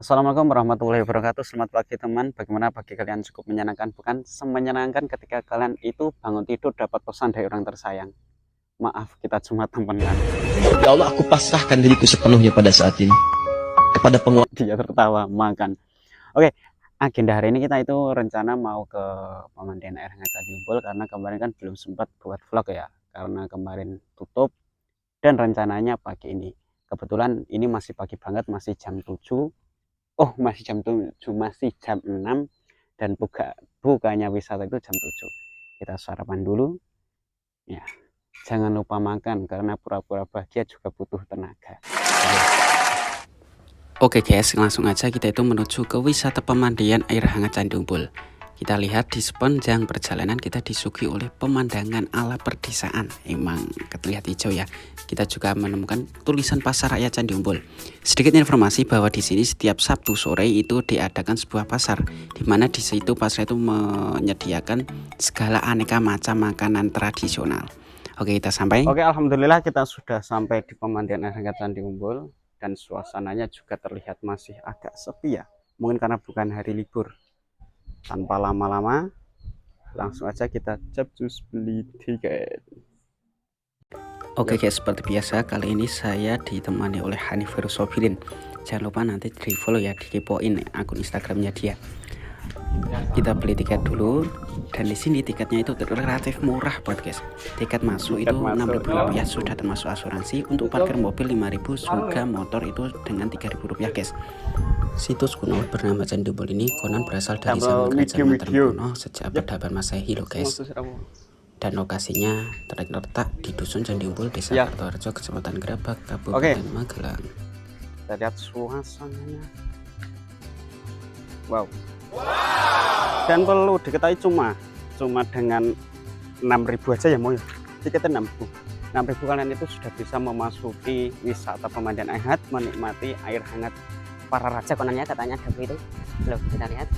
Assalamualaikum warahmatullahi wabarakatuh. Selamat pagi teman. Bagaimana pagi kalian, cukup menyenangkan bukan? Semenyenangkan ketika kalian itu bangun tidur dapat pesan dari orang tersayang. Maaf, kita cuma teman kan. Ya Allah, aku pasrahkan diriku sepenuhnya pada saat ini kepada penguasa. Dia tertawa makan. Oke, agenda hari ini kita itu rencana mau ke pemandian air hangat Candi Umbul karena kemarin kan belum sempat buat vlog ya, karena kemarin tutup dan rencananya pagi ini. Kebetulan ini masih pagi banget, masih jam 7. Oh, masih jam 7, masih jam 6 dan bukanya wisata itu jam 7. Kita sarapan dulu. Ya, jangan lupa makan karena pura-pura bahagia juga butuh tenaga. Oke guys, langsung aja kita itu menuju ke wisata pemandian air hangat Candi Umbul. Kita lihat di sepanjang perjalanan kita disuguhi oleh pemandangan ala perdesaan. Emang terlihat hijau ya. Kita juga menemukan tulisan Pasar Rakyat Candi Umbul. Sedikit informasi bahwa di sini setiap Sabtu sore itu diadakan sebuah pasar, di mana di situ pasar itu menyediakan segala aneka macam makanan tradisional. Oke, kita sampai. Oke, alhamdulillah kita sudah sampai di pemandian air hangat Candi Umbul dan suasananya juga terlihat masih agak sepi ya. Mungkin karena bukan hari libur. Tanpa lama-lama, langsung aja kita capcus beli tiket. Oke guys, seperti biasa kali ini saya ditemani oleh Hanif Sobirin. Jangan lupa nanti di follow ya, dikepoin akun Instagramnya dia. Kita beli tiket dulu, dan di sini tiketnya itu relatif murah buat guys. Tiket masuk itu Rp6.000 sudah termasuk asuransi. Untuk parkir mobil Rp5.000, juga motor itu dengan Rp3.000 guys. Situs kuno bernama Candi Umbul ini konon berasal dari zaman kerajaan Mataram kuno sejak peradaban Masehi loh guys. Dan lokasinya terletak di Dusun Candi Umbul, Desa Kartoharjo, Kecamatan Gerabak, Kabupaten Magelang. Kita lihat suasananya. Wow. Dan perlu diketahui cuma dengan 6.000 aja ya mau ya. Tiketnya 6.000 kalian itu sudah bisa memasuki wisata pemandian air hangat, menikmati air hangat para raja kononnya katanya ada begitu. Loh, kita lihat.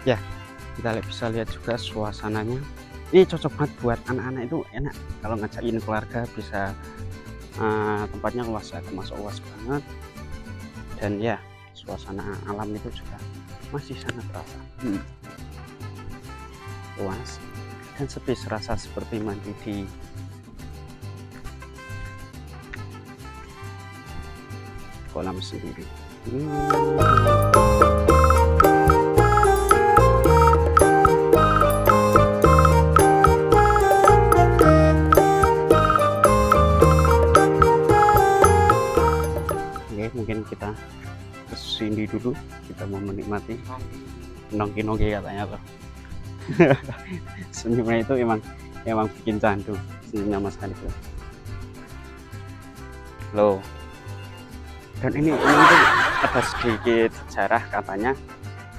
Ya, kita bisa lihat juga suasananya. Ini cocok banget buat anak-anak, itu enak kalau ngajakin keluarga, bisa tempatnya luas ya, termasuk luas banget. Dan ya, suasana alam itu juga masih sangat terasa luas dan sepi, serasa seperti mandi di kolam sendiri. Oke, mungkin kita kesini dulu, kita mau menikmati nongki-nongki katanya loh. Senyumnya itu emang bikin candu, senyumnya Mas Hanif loh. Dan ini tuh ada sedikit sejarah, katanya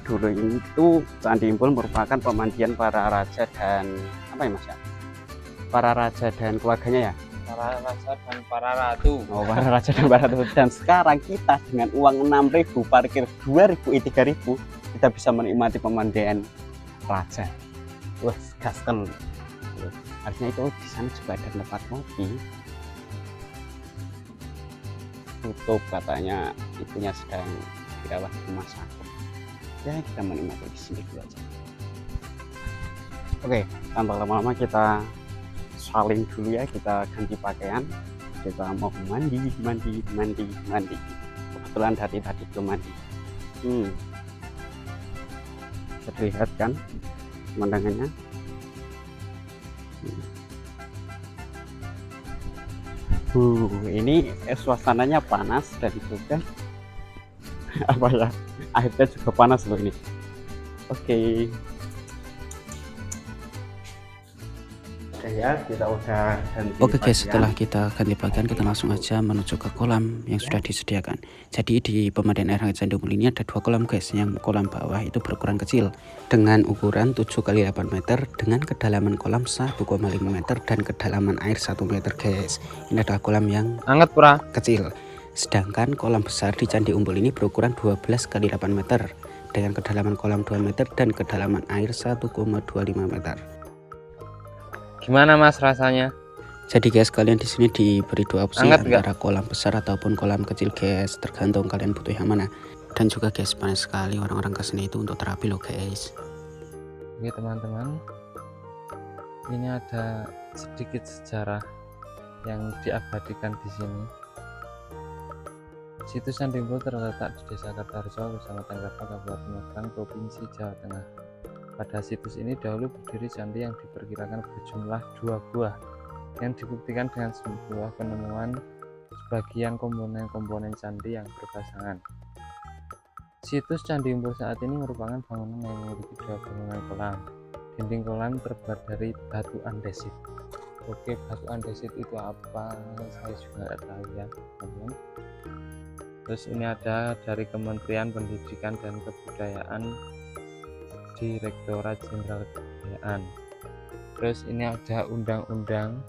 dulu itu Candi Umbul merupakan pemandian para raja dan apa ya Mas ya? Para raja dan keluarganya ya? Para raja dan para ratu. Oh, para raja dan para ratu. Dan sekarang kita dengan uang 6.000, parkir 2.000, 3.000, kita bisa menikmati pemandian raja. Wah, gasken. Artinya itu di sana juga ada tempat kopi. Tutup katanya, itunya sedang dirawat di rumah sakit. Ya, kita menikmati di sini dulu aja. Oke, tanpa lama-lama kita saling dulu ya, kita ganti pakaian. Kita mau mandi. Kebetulan dari tadi belum mandi. Bisa dilihat kan pemandangannya. Ini suasananya panas dan juga apa ya, airnya juga panas loh ini. Oke. Ya, kita udah ganti. Oke guys, setelah kita ganti pakaian, kita langsung aja menuju ke kolam yang sudah disediakan. Jadi di pemandian air hangat Candi Umbul ini ada 2 kolam guys. Yang kolam bawah itu berukuran kecil dengan ukuran 7 x 8 meter dengan kedalaman kolam 1,5 meter dan kedalaman air 1 meter guys. Ini adalah kolam yang Hangat pura kecil. Sedangkan kolam besar di Candi Umbul ini berukuran 12 x 8 meter dengan kedalaman kolam 2 meter dan kedalaman air 1,25 meter. Gimana Mas rasanya? Jadi guys, kalian di sini diberi dua opsi Hangat antara kolam besar ataupun kolam kecil guys, tergantung kalian butuh yang mana. Dan juga guys, banyak sekali orang-orang kesini itu untuk terapi loh guys. Oke teman-teman, ini ada sedikit sejarah yang diabadikan di sini. Situs Candi Umbul terletak di Desa Kertarjo, Kecamatan Kerta, Kabupaten Magelang, Provinsi Jawa Tengah. Pada situs ini dahulu berdiri candi yang diperkirakan berjumlah 2 buah, yang dibuktikan dengan sebuah penemuan sebagian komponen-komponen candi yang berpasangan. Situs Candi Umbul saat ini merupakan bangunan yang memiliki 2 bangunan kolam. Dinding kolam terbuat dari batu andesit. Oke, batu andesit itu apa? Saya juga nggak tahu ya, teman-teman. Terus ini ada dari Kementerian Pendidikan dan Kebudayaan, Direktorat Jenderal Kebudayaan. Terus ini ada undang-undang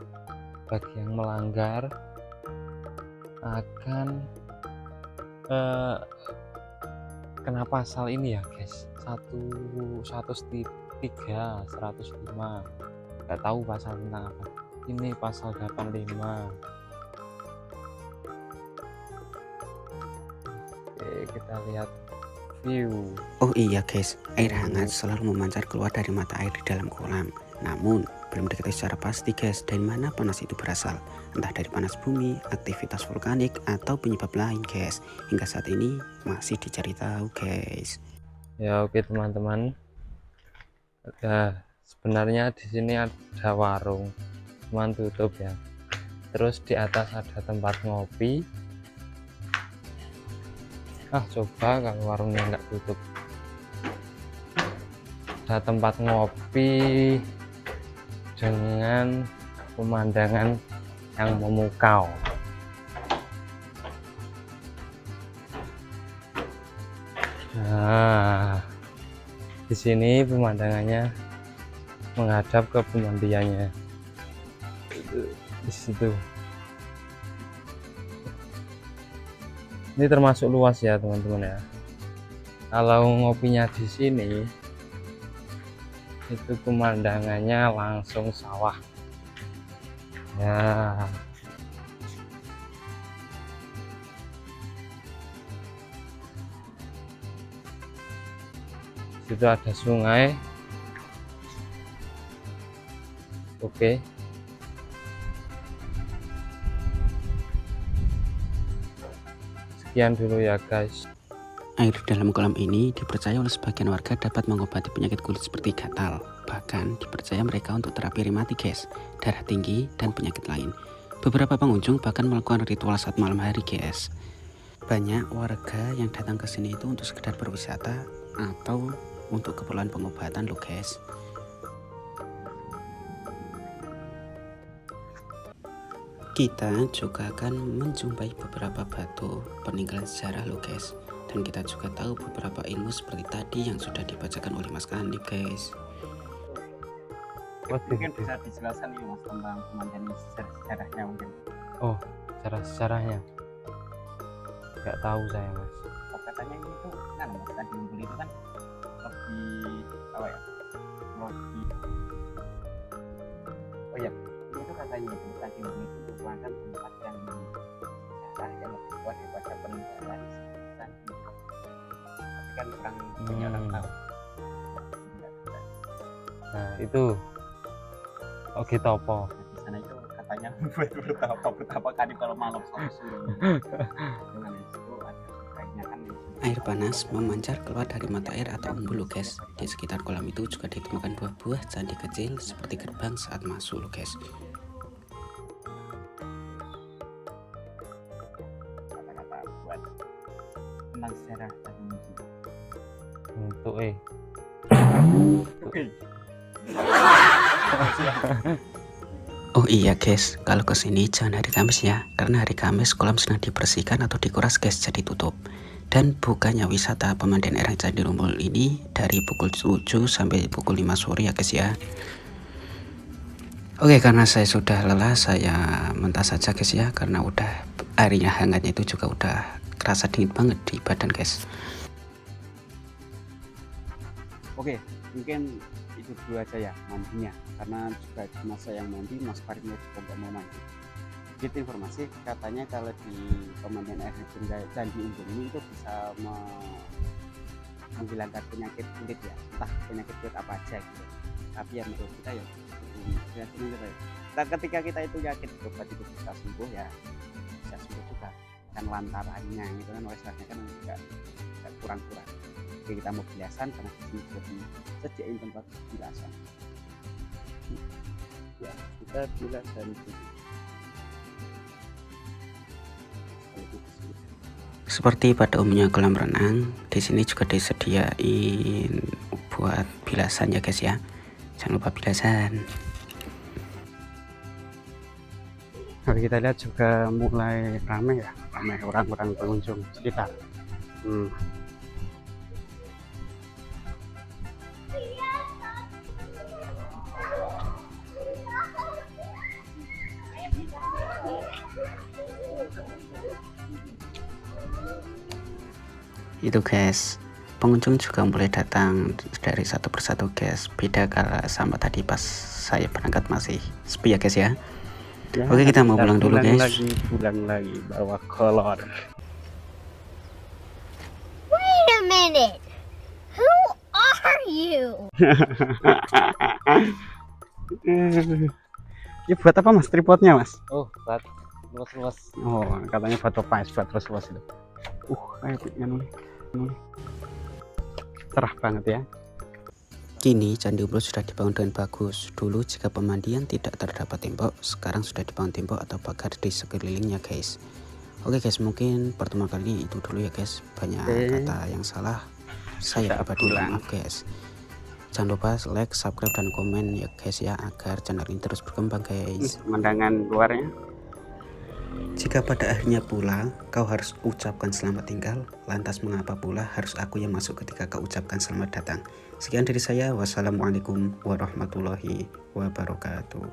bagi yang melanggar akan kena pasal ini ya guys, 103 105, nggak tahu pasal tentang apa. Ini pasal 85. Oke, kita lihat view. Oh iya guys, air hangat selalu memancar keluar dari mata air di dalam kolam. Namun belum diketahui secara pasti guys dari mana panas itu berasal, entah dari panas bumi, aktivitas vulkanik, atau penyebab lain guys. Hingga saat ini masih dicari tahu guys. Ya oke teman-teman, sebenarnya di sini ada warung, cuman tutup ya. Terus di atas ada tempat ngopi. Coba kalau warungnya nggak tutup. Ada tempat ngopi dengan pemandangan yang memukau. Nah, di sini pemandangannya menghadap ke pemandiannya. Di situ. Ini termasuk luas ya teman-teman ya. Kalau ngopinya di sini, itu pemandangannya langsung sawah. Ya. Situ ada sungai. Oke. Sekian dulu ya guys. Air di dalam kolam ini dipercaya oleh sebagian warga dapat mengobati penyakit kulit seperti gatal. Bahkan dipercaya mereka untuk terapi rematik guys, darah tinggi, dan penyakit lain. Beberapa pengunjung bahkan melakukan ritual saat malam hari guys. Banyak warga yang datang ke sini itu untuk sekedar berwisata atau untuk keperluan pengobatan loh guys. Kita juga akan menjumpai beberapa batu peninggalan sejarah loh guys. Dan kita juga tahu beberapa ilmu seperti tadi yang sudah dibacakan oleh Mas Kandip guys. Mungkin bisa dijelaskan nih Mas tentang pemandian sejarahnya mungkin. Oh, sejarahnya nggak tahu saya Mas. Oh, katanya ini tuh kan Mas Candi Umbul itu kan lebih apa ya? Lebih oh ya, ini tuh katanya itu Candi Umbul itu merupakan tempat yang sejarah yang lebih kuat daripada peninggalan candi. Tapi kan kurang banyak orang tahu. Nah itu Oke Topo. Di sana itu katanya buat betapa kali kalau malam satu suruh. Dengan itu ada kayaknya kan air panas memancar keluar dari mata air atau umbul guys. Di sekitar kolam itu juga ditemukan buah-buah candi kecil seperti gerbang saat masuk loh guys. Kata-kata buat tentang sejarah tadi Untuk Oh iya guys, kalau kesini jangan hari Kamis ya, karena hari Kamis kolam sedang dibersihkan atau dikuras guys, jadi tutup. Dan bukannya wisata pemandian air Candi Umbul ini dari pukul 7 sampai pukul 5 sore ya guys ya. Oke, karena saya sudah lelah, saya mentah saja guys ya, karena udah airnya hangatnya itu juga udah kerasa dingin banget di badan guys. Oke, mungkin itu dulu aja ya mandinya, karena juga cuma saya yang mandi, Mas Faridnya juga nggak mau mandi. Sedikit informasi, katanya kalau di pemandian air terjun Candi Umbul ini itu bisa menghilangkan penyakit kulit ya, entah penyakit kulit apa aja gitu. Tapi ya menurut kita ya yakin gitu ya. Ketika kita itu yakin obat itu bisa sembuh ya, bisa sembuh juga. Kan lantarannya itu kan oleh sebabnya kan enggak kurang-kurang. Oke, kita mau bilasan karena di sini sudah disediain tempat bilasan. Ya, kita bilasan dulu. Seperti pada umumnya kolam renang, di sini juga disediain buat bilasan ya guys ya. Jangan lupa bilasan. Kalau kita lihat juga mulai ramai ya, ramai orang-orang pengunjung sekitar. Itu guys, pengunjung juga mulai datang dari satu persatu guys. Beda kalau sama tadi pas saya berangkat masih sepi ya guys ya. Oke, kita mau pulang dulu guys. Pulang lagi bawa kolor. Wait a minute. Who are you? Ini buat apa mas tripodnya mas? Oh, buat luas-luas. Oh, katanya buat apa? Buat luas itu. Kayak nih. Cerah banget ya. Kini Candi Umbul sudah dibangun dengan bagus. Dulu jika pemandian tidak terdapat tembok, sekarang sudah dibangun tembok atau pagar di sekelilingnya guys. Oke guys, mungkin pertemuan kali ini itu dulu ya guys. Banyak kata yang salah, saya pribadi maaf guys. Jangan lupa like, subscribe, dan komen ya guys ya, agar channel ini terus berkembang guys. Pemandangan luarnya. Jika pada akhirnya pula kau harus ucapkan selamat tinggal, lantas mengapa pula harus aku yang masuk ketika kau ucapkan selamat datang? Sekian dari saya, wassalamualaikum warahmatullahi wabarakatuh.